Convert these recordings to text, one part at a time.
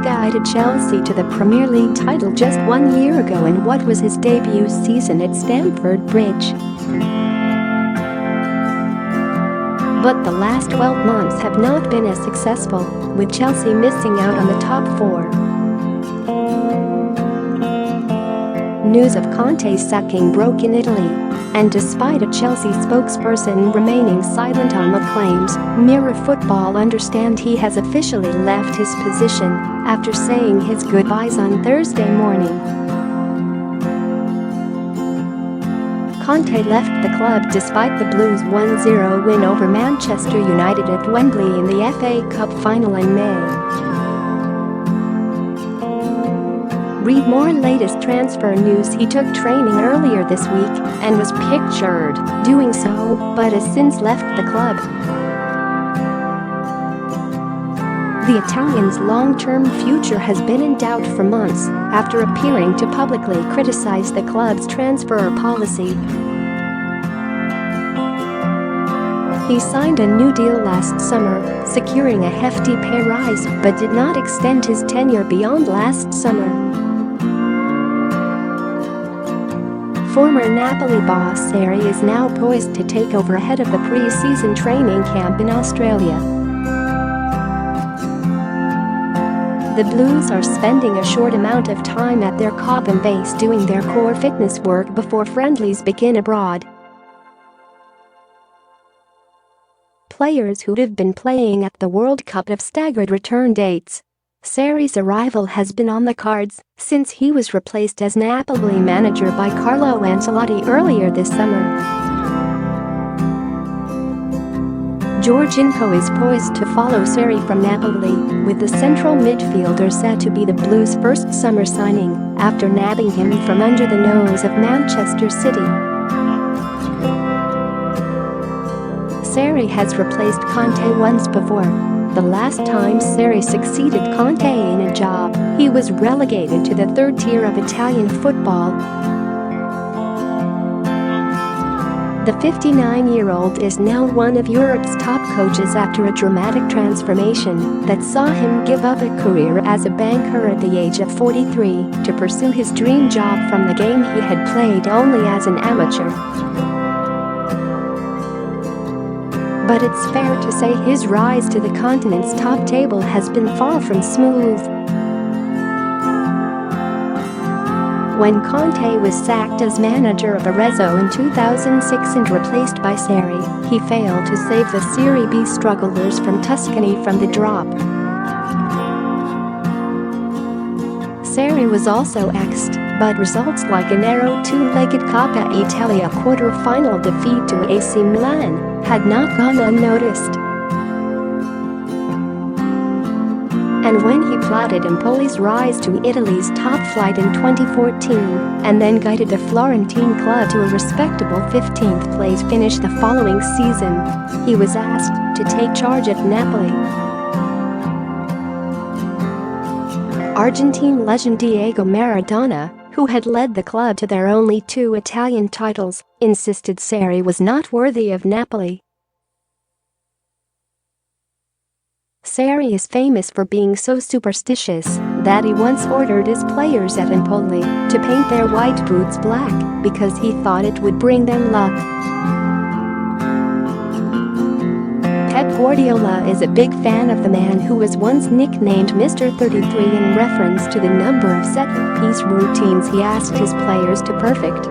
guided Chelsea to the Premier League title just 1 year ago in what was his debut season at Stamford Bridge. But the last 12 months have not been as successful, with Chelsea missing out on the top four. News of Conte's sacking broke in Italy, and despite a Chelsea spokesperson remaining silent on the claims, Mirror Football understand he has officially left his position after saying his goodbyes on Thursday morning. Conte left the club despite the Blues' 1-0 win over Manchester United at Wembley in the FA Cup final in May. Read more latest transfer news. He took training earlier this week and was pictured doing so, but has since left the club. The Italian's long-term future has been in doubt for months after appearing to publicly criticize the club's transfer policy. He signed a new deal last summer, securing a hefty pay rise, but did not extend his tenure beyond last summer. Former Napoli boss Sarri is now poised to take over ahead of the pre-season training camp in Australia. The Blues are spending a short amount of time at their Cobham base doing their core fitness work before friendlies begin abroad. Players who have been playing at the World Cup have staggered return dates. Sarri's arrival has been on the cards since he was replaced as Napoli manager by Carlo Ancelotti earlier this summer. Jorginho is poised to follow Sarri from Napoli, with the central midfielder said to be the Blues' first summer signing after nabbing him from under the nose of Manchester City. Sarri has replaced Conte once before. The last time Sarri succeeded Conte in a job, he was relegated to the third tier of Italian football. The 59-year-old is now one of Europe's top coaches after a dramatic transformation that saw him give up a career as a banker at the age of 43 to pursue his dream job from the game he had played only as an amateur. But it's fair to say his rise to the continent's top table has been far from smooth. When Conte was sacked as manager of Arezzo in 2006 and replaced by Sarri, he failed to save the Serie B strugglers from Tuscany from the drop. Sarri was also axed, but results like a narrow two-legged Coppa Italia quarter-final defeat to AC Milan had not gone unnoticed. And when he plotted Empoli's rise to Italy's top flight in 2014 and then guided the Florentine club to a respectable 15th place finish the following season, he was asked to take charge at Napoli. Argentine legend Diego Maradona, who had led the club to their only 2 Italian titles, insisted Sarri was not worthy of Napoli. Sarri is famous for being so superstitious that he once ordered his players at Empoli to paint their white boots black because he thought it would bring them luck. Pep Guardiola is a big fan of the man who was once nicknamed Mr. 33 in reference to the number of set-piece routines he asked his players to perfect.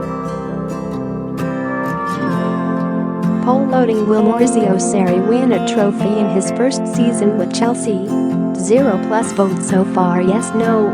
Poll-loading: will Maurizio Sarri win a trophy in his first season with Chelsea? 0+ votes so far, yes, no.